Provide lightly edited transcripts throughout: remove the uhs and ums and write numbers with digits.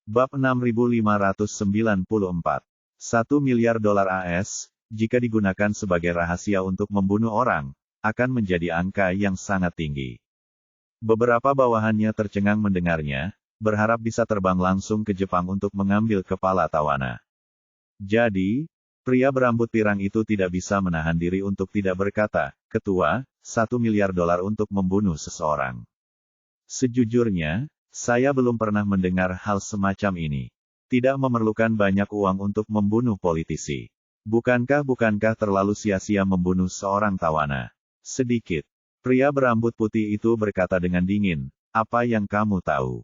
Bab 6594. 1 miliar dolar AS, jika digunakan sebagai rahasia untuk membunuh orang, akan menjadi angka yang sangat tinggi. Beberapa bawahannya tercengang mendengarnya, berharap bisa terbang langsung ke Jepang untuk mengambil kepala tawana. Jadi, pria berambut pirang itu tidak bisa menahan diri untuk tidak berkata, "Ketua, 1 miliar dolar untuk membunuh seseorang." Sejujurnya, saya belum pernah mendengar hal semacam ini. Tidak memerlukan banyak uang untuk membunuh politisi. Bukankah terlalu sia-sia membunuh seorang tawana? Sedikit. Pria berambut putih itu berkata dengan dingin, "Apa yang kamu tahu?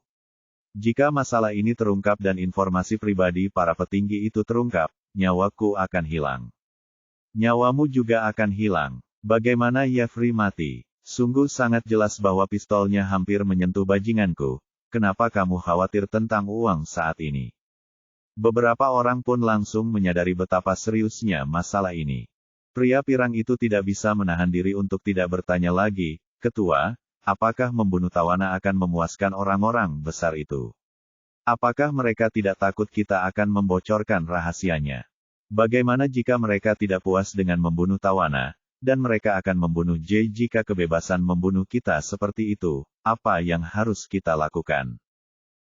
Jika masalah ini terungkap dan informasi pribadi para petinggi itu terungkap, nyawaku akan hilang. Nyawamu juga akan hilang." Bagaimana Jeffrey mati? Sungguh sangat jelas bahwa pistolnya hampir menyentuh bajinganku. Kenapa kamu khawatir tentang uang saat ini? Beberapa orang pun langsung menyadari betapa seriusnya masalah ini. Pria pirang itu tidak bisa menahan diri untuk tidak bertanya lagi, "Ketua, apakah membunuh tawana akan memuaskan orang-orang besar itu? Apakah mereka tidak takut kita akan membocorkan rahasianya? Bagaimana jika mereka tidak puas dengan membunuh tawana, dan mereka akan membunuh J jika kebebasan membunuh kita seperti itu, apa yang harus kita lakukan?"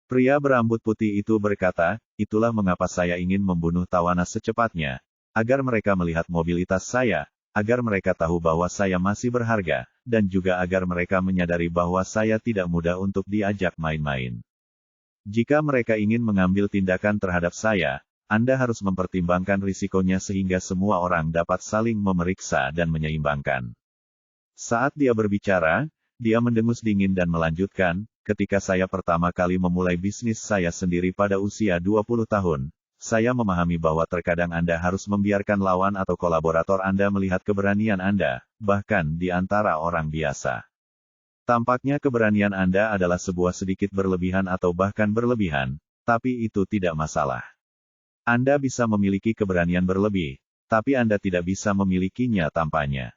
Pria berambut putih itu berkata, "Itulah mengapa saya ingin membunuh tawana secepatnya, agar mereka melihat mobilitas saya, agar mereka tahu bahwa saya masih berharga, dan juga agar mereka menyadari bahwa saya tidak mudah untuk diajak main-main. Jika mereka ingin mengambil tindakan terhadap saya, Anda harus mempertimbangkan risikonya sehingga semua orang dapat saling memeriksa dan menyeimbangkan." Saat dia berbicara, dia mendengus dingin dan melanjutkan, "Ketika saya pertama kali memulai bisnis saya sendiri pada usia 20 tahun, saya memahami bahwa terkadang Anda harus membiarkan lawan atau kolaborator Anda melihat keberanian Anda, bahkan di antara orang biasa. Tampaknya keberanian Anda adalah sebuah sedikit berlebihan atau bahkan berlebihan, tapi itu tidak masalah. Anda bisa memiliki keberanian berlebih, tapi Anda tidak bisa memilikinya tanpanya.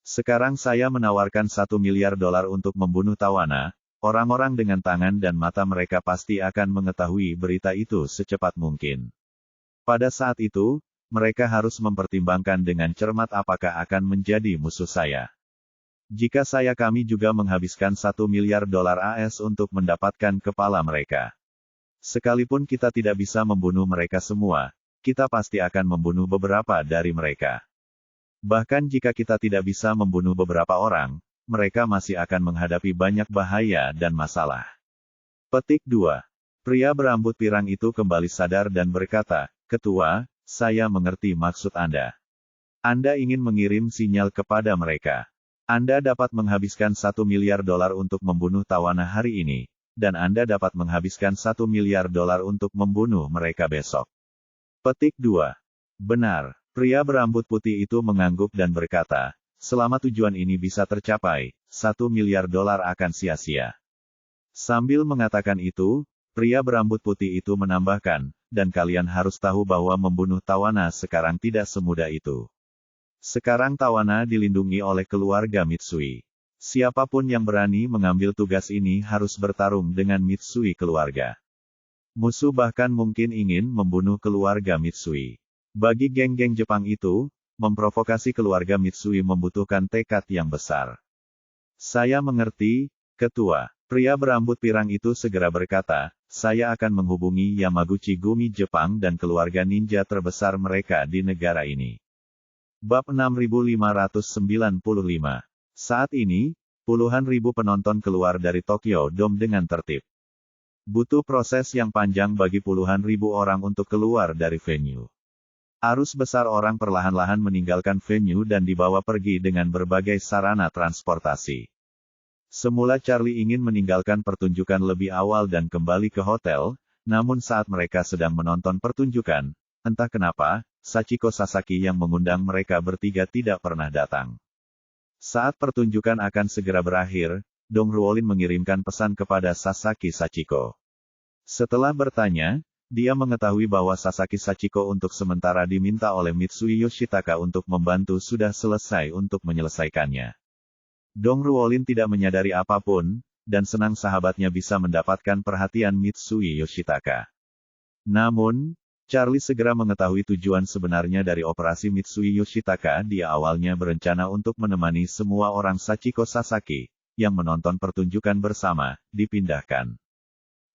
Sekarang saya menawarkan 1 miliar dolar untuk membunuh tawana, orang-orang dengan tangan dan mata mereka pasti akan mengetahui berita itu secepat mungkin. Pada saat itu, mereka harus mempertimbangkan dengan cermat apakah akan menjadi musuh saya. Jika kami juga menghabiskan 1 miliar dolar AS untuk mendapatkan kepala mereka. Sekalipun kita tidak bisa membunuh mereka semua, kita pasti akan membunuh beberapa dari mereka. Bahkan jika kita tidak bisa membunuh beberapa orang, mereka masih akan menghadapi banyak bahaya dan masalah." Petik 2. Pria berambut pirang itu kembali sadar dan berkata, "Ketua, saya mengerti maksud Anda. Anda ingin mengirim sinyal kepada mereka. Anda dapat menghabiskan 1 miliar dolar untuk membunuh tawana hari ini, dan Anda dapat menghabiskan 1 miliar dolar untuk membunuh mereka besok." Petik 2. Benar. Pria berambut putih itu mengangguk dan berkata, "Selama tujuan ini bisa tercapai, 1 miliar dolar akan sia-sia." Sambil mengatakan itu, pria berambut putih itu menambahkan, "Dan kalian harus tahu bahwa membunuh tawana sekarang tidak semudah itu. Sekarang tawana dilindungi oleh keluarga Mitsui. Siapapun yang berani mengambil tugas ini harus bertarung dengan Mitsui keluarga. Musuh bahkan mungkin ingin membunuh keluarga Mitsui. Bagi geng-geng Jepang itu, memprovokasi keluarga Mitsui membutuhkan tekad yang besar." "Saya mengerti, Ketua." Pria berambut pirang itu segera berkata, "Saya akan menghubungi Yamaguchi Gumi Jepang dan keluarga ninja terbesar mereka di negara ini." Bab 6595. Saat ini, puluhan ribu penonton keluar dari Tokyo Dome dengan tertib. Butuh proses yang panjang bagi puluhan ribu orang untuk keluar dari venue. Arus besar orang perlahan-lahan meninggalkan venue dan dibawa pergi dengan berbagai sarana transportasi. Semula Charlie ingin meninggalkan pertunjukan lebih awal dan kembali ke hotel, namun saat mereka sedang menonton pertunjukan, entah kenapa, Sachiko Sasaki yang mengundang mereka bertiga tidak pernah datang. Saat pertunjukan akan segera berakhir, Dong Ruolin mengirimkan pesan kepada Sasaki Sachiko. Setelah bertanya, dia mengetahui bahwa Sasaki Sachiko untuk sementara diminta oleh Mitsui Yoshitaka untuk membantu sudah selesai untuk menyelesaikannya. Dong Ruolin tidak menyadari apapun, dan senang sahabatnya bisa mendapatkan perhatian Mitsui Yoshitaka. Namun, Charlie segera mengetahui tujuan sebenarnya dari operasi Mitsui Yoshitaka. Dia awalnya berencana untuk menemani semua orang Sachiko Sasaki, yang menonton pertunjukan bersama, dipindahkan.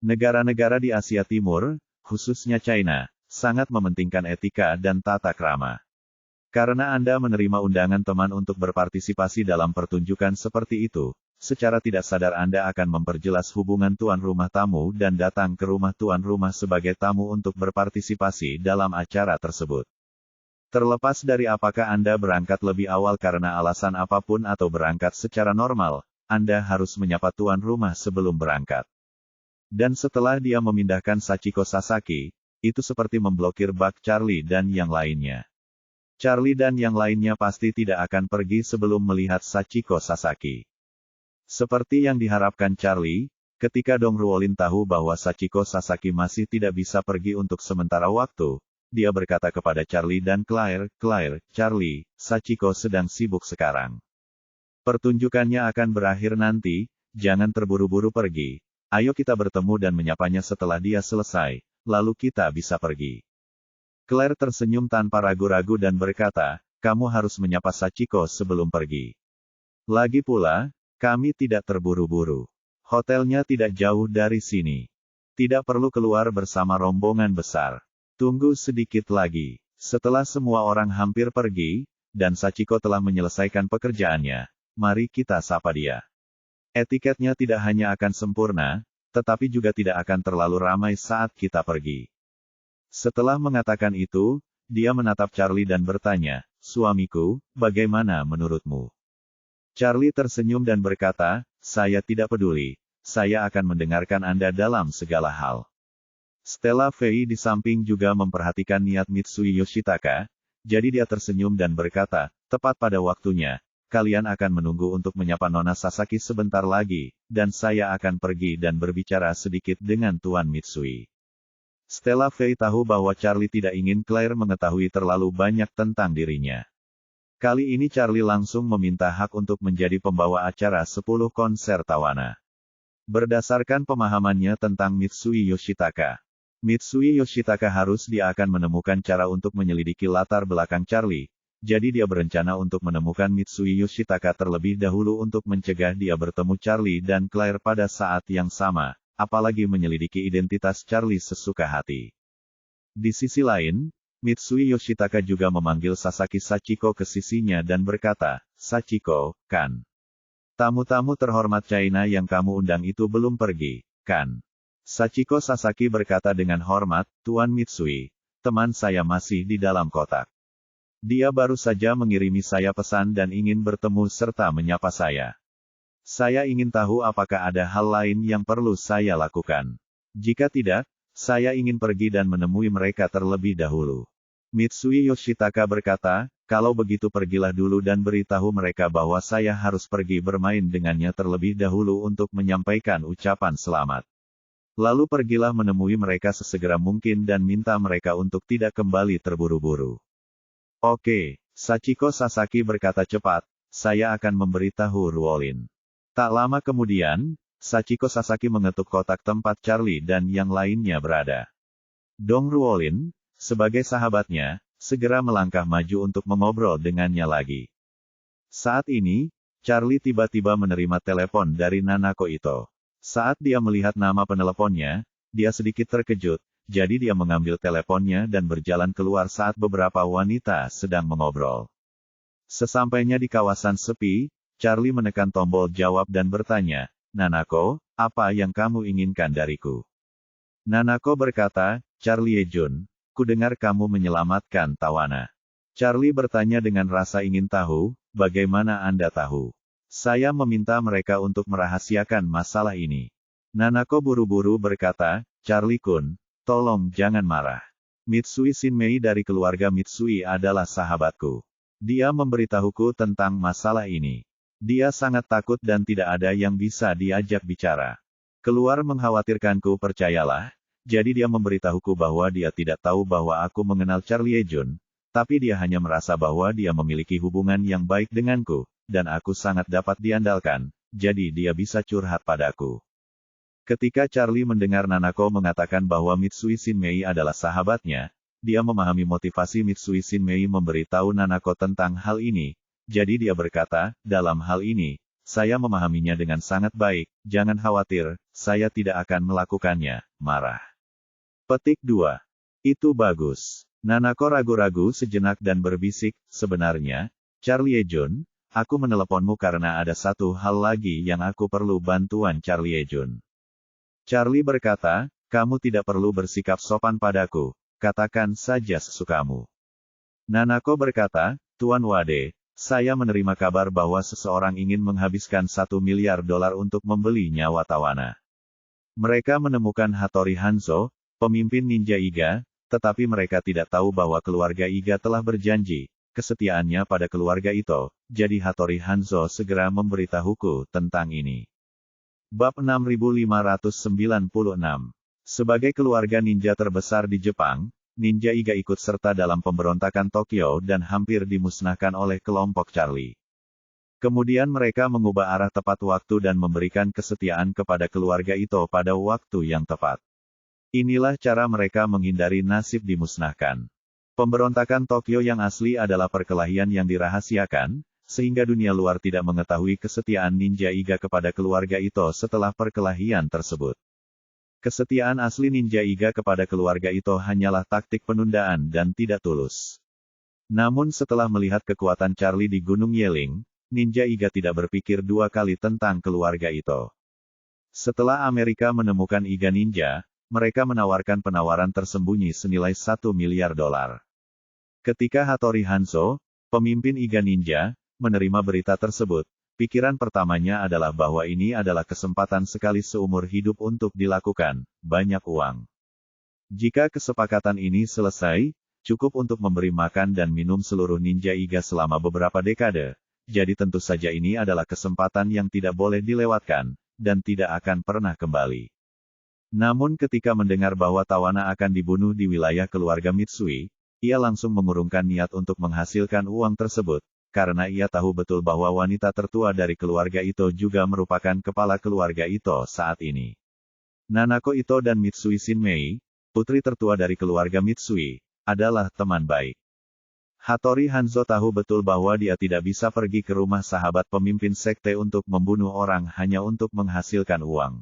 Negara-negara di Asia Timur, khususnya China, sangat mementingkan etika dan tata krama. Karena Anda menerima undangan teman untuk berpartisipasi dalam pertunjukan seperti itu, secara tidak sadar Anda akan memperjelas hubungan tuan rumah tamu dan datang ke rumah tuan rumah sebagai tamu untuk berpartisipasi dalam acara tersebut. Terlepas dari apakah Anda berangkat lebih awal karena alasan apapun atau berangkat secara normal, Anda harus menyapa tuan rumah sebelum berangkat. Dan setelah dia memindahkan Sachiko Sasaki, itu seperti memblokir bak Charlie dan yang lainnya. Charlie dan yang lainnya pasti tidak akan pergi sebelum melihat Sachiko Sasaki. Seperti yang diharapkan Charlie, ketika Dong Ruolin tahu bahwa Sachiko Sasaki masih tidak bisa pergi untuk sementara waktu, dia berkata kepada Charlie dan Claire, Charlie, Sachiko sedang sibuk sekarang. Pertunjukannya akan berakhir nanti, jangan terburu-buru pergi. Ayo kita bertemu dan menyapanya setelah dia selesai, lalu kita bisa pergi. Claire tersenyum tanpa ragu-ragu dan berkata, kamu harus menyapa Sachiko sebelum pergi. Lagi pula, kami tidak terburu-buru. Hotelnya tidak jauh dari sini. Tidak perlu keluar bersama rombongan besar. Tunggu sedikit lagi. Setelah semua orang hampir pergi, dan Sachiko telah menyelesaikan pekerjaannya, mari kita sapa dia. Etiketnya tidak hanya akan sempurna, tetapi juga tidak akan terlalu ramai saat kita pergi. Setelah mengatakan itu, dia menatap Charlie dan bertanya, suamiku, bagaimana menurutmu? Charlie tersenyum dan berkata, saya tidak peduli, saya akan mendengarkan Anda dalam segala hal. Stella Fei di samping juga memperhatikan niat Mitsui Yoshitaka, jadi dia tersenyum dan berkata, tepat pada waktunya, kalian akan menunggu untuk menyapa Nona Sasaki sebentar lagi, dan saya akan pergi dan berbicara sedikit dengan Tuan Mitsui. Stella Fei tahu bahwa Charlie tidak ingin Claire mengetahui terlalu banyak tentang dirinya. Kali ini Charlie langsung meminta hak untuk menjadi pembawa acara 10 konser tawana. Berdasarkan pemahamannya tentang Mitsui Yoshitaka, dia akan menemukan cara untuk menyelidiki latar belakang Charlie, jadi dia berencana untuk menemukan Mitsui Yoshitaka terlebih dahulu untuk mencegah dia bertemu Charlie dan Claire pada saat yang sama, apalagi menyelidiki identitas Charlie sesuka hati. Di sisi lain, Mitsui Yoshitaka juga memanggil Sasaki Sachiko ke sisinya dan berkata, Sachiko, kan? Tamu-tamu terhormat China yang kamu undang itu belum pergi, kan? Sachiko Sasaki berkata dengan hormat, Tuan Mitsui, teman saya masih di dalam kotak. Dia baru saja mengirimi saya pesan dan ingin bertemu serta menyapa saya. Saya ingin tahu apakah ada hal lain yang perlu saya lakukan. Jika tidak, saya ingin pergi dan menemui mereka terlebih dahulu. Mitsui Yoshitaka berkata, kalau begitu pergilah dulu dan beritahu mereka bahwa saya harus pergi bermain dengannya terlebih dahulu untuk menyampaikan ucapan selamat. Lalu pergilah menemui mereka sesegera mungkin dan minta mereka untuk tidak kembali terburu-buru. Oke, Sachiko Sasaki berkata cepat, saya akan memberitahu Ruolin. Tak lama kemudian, Sachiko Sasaki mengetuk kotak tempat Charlie dan yang lainnya berada. Dong Ruolin, sebagai sahabatnya, segera melangkah maju untuk mengobrol dengannya lagi. Saat ini, Charlie tiba-tiba menerima telepon dari Nanako Ito. Saat dia melihat nama peneleponnya, dia sedikit terkejut, jadi dia mengambil teleponnya dan berjalan keluar saat beberapa wanita sedang mengobrol. Sesampainya di kawasan sepi, Charlie menekan tombol jawab dan bertanya, Nanako, apa yang kamu inginkan dariku? Nanako berkata, Charlie Jun, kudengar kamu menyelamatkan tawana. Charlie bertanya dengan rasa ingin tahu, bagaimana Anda tahu? Saya meminta mereka untuk merahasiakan masalah ini. Nanako buru-buru berkata, Charlie-kun, tolong jangan marah. Mitsui Shinmei dari keluarga Mitsui adalah sahabatku. Dia memberitahuku tentang masalah ini. Dia sangat takut dan tidak ada yang bisa diajak bicara. Keluar mengkhawatirkanku, percayalah. Jadi dia memberitahuku bahwa dia tidak tahu bahwa aku mengenal Charlie Jun, tapi dia hanya merasa bahwa dia memiliki hubungan yang baik denganku, dan aku sangat dapat diandalkan, jadi dia bisa curhat padaku. Ketika Charlie mendengar Nanako mengatakan bahwa Mitsui Shinmei adalah sahabatnya, dia memahami motivasi Mitsui Shinmei memberitahu Nanako tentang hal ini, jadi dia berkata, dalam hal ini, saya memahaminya dengan sangat baik, jangan khawatir, saya tidak akan melakukannya, marah. Petik 2. Itu bagus. Nanako ragu-ragu sejenak dan berbisik, sebenarnya, Charlie Jun, aku meneleponmu karena ada satu hal lagi yang aku perlu bantuan Charlie Jun. Charlie berkata, kamu tidak perlu bersikap sopan padaku, katakan saja sesukamu. Nanako berkata, Tuan Wade, saya menerima kabar bahwa seseorang ingin menghabiskan $1 miliar untuk membeli nyawa Tawana. Mereka menemukan Hattori Hanzo, pemimpin ninja Iga, tetapi mereka tidak tahu bahwa keluarga Iga telah berjanji kesetiaannya pada keluarga Ito, jadi Hattori Hanzo segera memberitahuku tentang ini. Bab 6596. Sebagai keluarga ninja terbesar di Jepang, ninja Iga ikut serta dalam pemberontakan Tokyo dan hampir dimusnahkan oleh kelompok Charlie. Kemudian mereka mengubah arah tepat waktu dan memberikan kesetiaan kepada keluarga Ito pada waktu yang tepat. Inilah cara mereka menghindari nasib dimusnahkan. Pemberontakan Tokyo yang asli adalah perkelahian yang dirahasiakan, sehingga dunia luar tidak mengetahui kesetiaan ninja Iga kepada keluarga Ito setelah perkelahian tersebut. Kesetiaan asli ninja Iga kepada keluarga Ito hanyalah taktik penundaan dan tidak tulus. Namun setelah melihat kekuatan Charlie di Gunung Yeling, ninja Iga tidak berpikir dua kali tentang keluarga Ito. Setelah Amerika menemukan Iga Ninja, mereka menawarkan penawaran tersembunyi senilai $1 miliar. Ketika Hattori Hanzo, pemimpin Iga Ninja, menerima berita tersebut, pikiran pertamanya adalah bahwa ini adalah kesempatan sekali seumur hidup untuk dilakukan, banyak uang. Jika kesepakatan ini selesai, cukup untuk memberi makan dan minum seluruh ninja Iga selama beberapa dekade, jadi tentu saja ini adalah kesempatan yang tidak boleh dilewatkan, dan tidak akan pernah kembali. Namun ketika mendengar bahwa Tawana akan dibunuh di wilayah keluarga Mitsui, ia langsung mengurungkan niat untuk menghasilkan uang tersebut, karena ia tahu betul bahwa wanita tertua dari keluarga Ito juga merupakan kepala keluarga Ito saat ini. Nanako Ito dan Mitsui Shinmei, putri tertua dari keluarga Mitsui, adalah teman baik. Hattori Hanzo tahu betul bahwa dia tidak bisa pergi ke rumah sahabat pemimpin sekte untuk membunuh orang hanya untuk menghasilkan uang.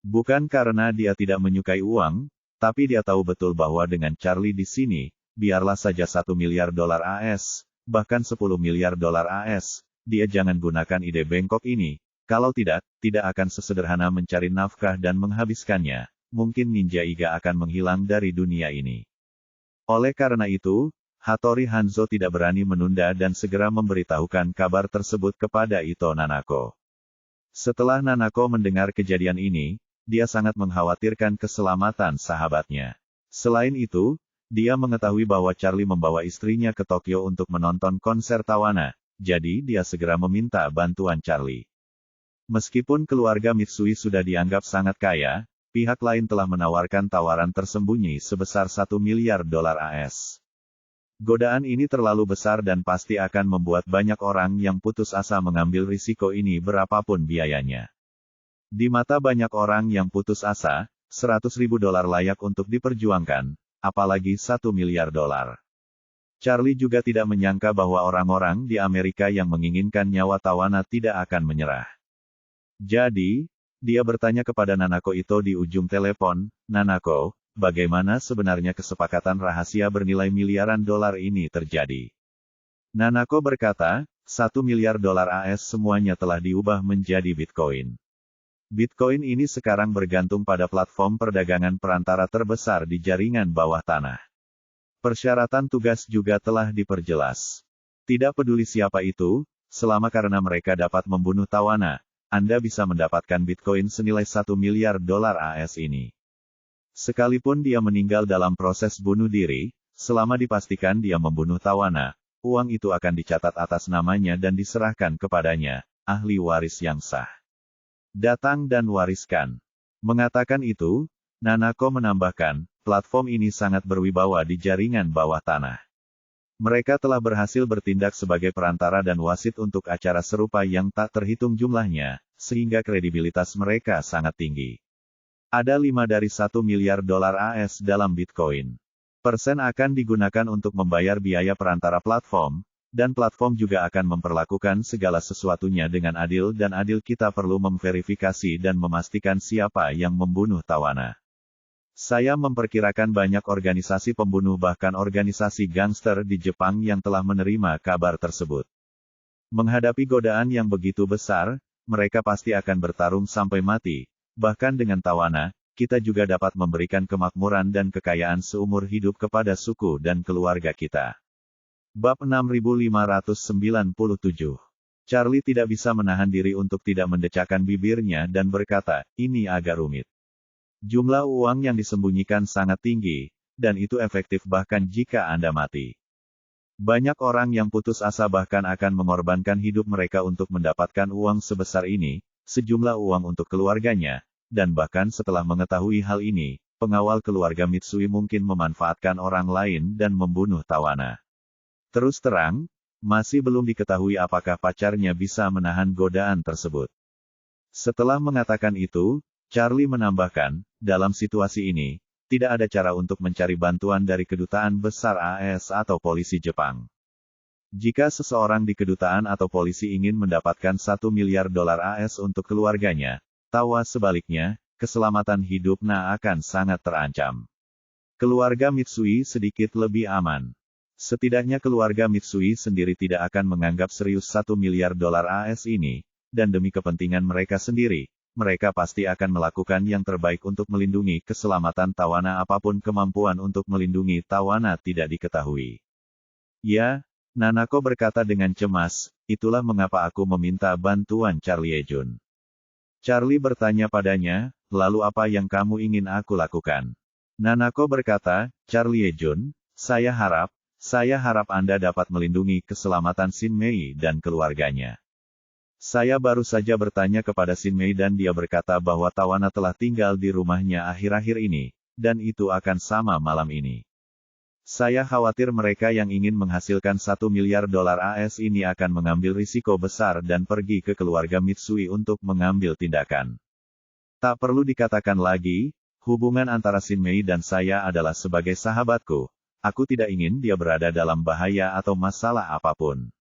Bukan karena dia tidak menyukai uang, tapi dia tahu betul bahwa dengan Charlie di sini, biarlah saja $1 miliar AS, bahkan $10 miliar AS, dia jangan gunakan ide bengkok ini, kalau tidak akan sesederhana mencari nafkah dan menghabiskannya, mungkin ninja Iga akan menghilang dari dunia ini. Oleh karena itu, Hattori Hanzo tidak berani menunda dan segera memberitahukan kabar tersebut kepada Ito Nanako. Setelah Nanako mendengar kejadian ini, dia sangat mengkhawatirkan keselamatan sahabatnya. Selain itu, dia mengetahui bahwa Charlie membawa istrinya ke Tokyo untuk menonton konser Tawana, jadi dia segera meminta bantuan Charlie. Meskipun keluarga Mitsui sudah dianggap sangat kaya, pihak lain telah menawarkan tawaran tersembunyi sebesar $1 miliar AS. Godaan ini terlalu besar dan pasti akan membuat banyak orang yang putus asa mengambil risiko ini berapapun biayanya. Di mata banyak orang yang putus asa, $100.000 layak untuk diperjuangkan, apalagi $1 miliar. Charlie juga tidak menyangka bahwa orang-orang di Amerika yang menginginkan nyawa Tawana tidak akan menyerah. Jadi, dia bertanya kepada Nanako Ito di ujung telepon, Nanako, bagaimana sebenarnya kesepakatan rahasia bernilai miliaran dolar ini terjadi? Nanako berkata, $1 miliar AS semuanya telah diubah menjadi Bitcoin. Bitcoin ini sekarang bergantung pada platform perdagangan perantara terbesar di jaringan bawah tanah. Persyaratan tugas juga telah diperjelas. Tidak peduli siapa itu, selama karena mereka dapat membunuh Tawana, Anda bisa mendapatkan Bitcoin senilai $1 miliar AS ini. Sekalipun dia meninggal dalam proses bunuh diri, selama dipastikan dia membunuh Tawana, uang itu akan dicatat atas namanya dan diserahkan kepadanya, ahli waris yang sah. Datang dan wariskan. Mengatakan itu, Nanako menambahkan, platform ini sangat berwibawa di jaringan bawah tanah. Mereka telah berhasil bertindak sebagai perantara dan wasit untuk acara serupa yang tak terhitung jumlahnya, sehingga kredibilitas mereka sangat tinggi. Ada 5 dari 1 miliar dolar AS dalam Bitcoin. Persen akan digunakan untuk membayar biaya perantara platform, dan platform juga akan memperlakukan segala sesuatunya dengan adil dan adil. Kita perlu memverifikasi dan memastikan siapa yang membunuh tawana. Saya memperkirakan banyak organisasi pembunuh bahkan organisasi gangster di Jepang yang telah menerima kabar tersebut. Menghadapi godaan yang begitu besar, mereka pasti akan bertarung sampai mati. Bahkan dengan tawana, kita juga dapat memberikan kemakmuran dan kekayaan seumur hidup kepada suku dan keluarga kita. Bab 6597. Charlie tidak bisa menahan diri untuk tidak mendecakkan bibirnya dan berkata, ini agak rumit. Jumlah uang yang disembunyikan sangat tinggi, dan itu efektif bahkan jika Anda mati. Banyak orang yang putus asa bahkan akan mengorbankan hidup mereka untuk mendapatkan uang sebesar ini, sejumlah uang untuk keluarganya, dan bahkan setelah mengetahui hal ini, pengawal keluarga Mitsui mungkin memanfaatkan orang lain dan membunuh tawana. Terus terang, masih belum diketahui apakah pacarnya bisa menahan godaan tersebut. Setelah mengatakan itu, Charlie menambahkan, dalam situasi ini, tidak ada cara untuk mencari bantuan dari kedutaan besar AS atau polisi Jepang. Jika seseorang di kedutaan atau polisi ingin mendapatkan 1 miliar dolar AS untuk keluarganya, tawa sebaliknya, keselamatan hidupnya akan sangat terancam. Keluarga Mitsui sedikit lebih aman. Setidaknya keluarga Mitsui sendiri tidak akan menganggap serius 1 miliar dolar AS ini, dan demi kepentingan mereka sendiri, mereka pasti akan melakukan yang terbaik untuk melindungi keselamatan tawana. Apapun kemampuan untuk melindungi tawana tidak diketahui. Ya, Nanako berkata dengan cemas, itulah mengapa aku meminta bantuan Charlie Jun. Charlie bertanya padanya, lalu apa yang kamu ingin aku lakukan? Nanako berkata, Charlie Jun, saya harap Anda dapat melindungi keselamatan Shin Mei dan keluarganya. Saya baru saja bertanya kepada Shin Mei dan dia berkata bahwa tawana telah tinggal di rumahnya akhir-akhir ini, dan itu akan sama malam ini. Saya khawatir mereka yang ingin menghasilkan 1 miliar dolar AS ini akan mengambil risiko besar dan pergi ke keluarga Mitsui untuk mengambil tindakan. Tak perlu dikatakan lagi, hubungan antara Shin Mei dan saya adalah sebagai sahabatku. Aku tidak ingin dia berada dalam bahaya atau masalah apapun.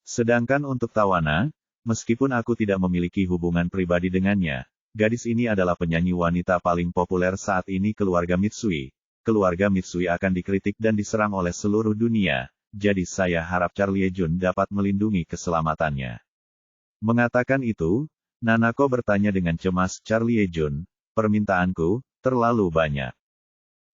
Sedangkan untuk tawana, meskipun aku tidak memiliki hubungan pribadi dengannya, gadis ini adalah penyanyi wanita paling populer saat ini keluarga Mitsui. Keluarga Mitsui akan dikritik dan diserang oleh seluruh dunia, jadi saya harap Charlie Jun dapat melindungi keselamatannya. Mengatakan itu, Nanako bertanya dengan cemas, Charlie Jun, permintaanku, terlalu banyak.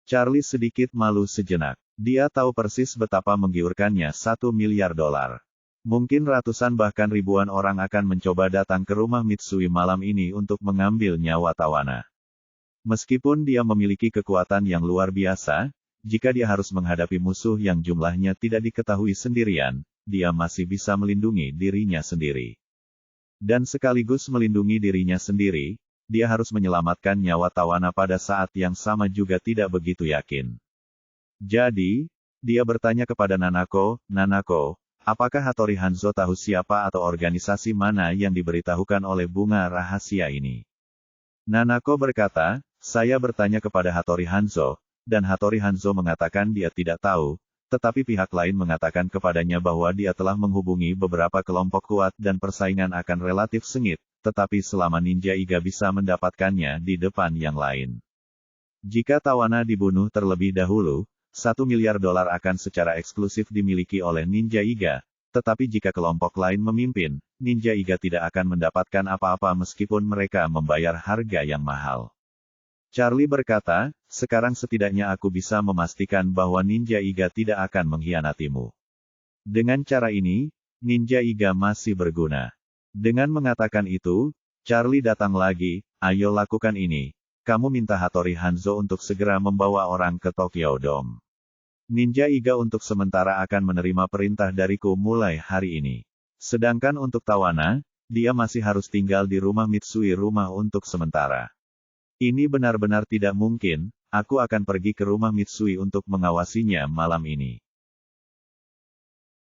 Charlie sedikit malu sejenak. Dia tahu persis betapa menggiurkannya 1 miliar dolar. Mungkin ratusan bahkan ribuan orang akan mencoba datang ke rumah Mitsui malam ini untuk mengambil nyawa tawana. Meskipun dia memiliki kekuatan yang luar biasa, jika dia harus menghadapi musuh yang jumlahnya tidak diketahui sendirian, dia masih bisa melindungi dirinya sendiri. Dan sekaligus melindungi dirinya sendiri, dia harus menyelamatkan nyawa tawana pada saat yang sama juga tidak begitu yakin. Jadi, dia bertanya kepada Nanako, Nanako, apakah Hattori Hanzo tahu siapa atau organisasi mana yang diberitahukan oleh bunga rahasia ini? Nanako berkata, saya bertanya kepada Hattori Hanzo, dan Hattori Hanzo mengatakan dia tidak tahu, tetapi pihak lain mengatakan kepadanya bahwa dia telah menghubungi beberapa kelompok kuat dan persaingan akan relatif sengit, tetapi selama Ninja Iga bisa mendapatkannya di depan yang lain. Jika tawana dibunuh terlebih dahulu, 1 miliar dolar akan secara eksklusif dimiliki oleh Ninja Iga, tetapi jika kelompok lain memimpin, Ninja Iga tidak akan mendapatkan apa-apa meskipun mereka membayar harga yang mahal. Charlie berkata, sekarang setidaknya aku bisa memastikan bahwa Ninja Iga tidak akan mengkhianatimu. Dengan cara ini, Ninja Iga masih berguna. Dengan mengatakan itu, Charlie datang lagi, ayo lakukan ini. Kamu minta Hattori Hanzo untuk segera membawa orang ke Tokyo Dome. Ninja Iga untuk sementara akan menerima perintah dariku mulai hari ini. Sedangkan untuk tawana, dia masih harus tinggal di rumah Mitsui rumah untuk sementara. Ini benar-benar tidak mungkin, aku akan pergi ke rumah Mitsui untuk mengawasinya malam ini.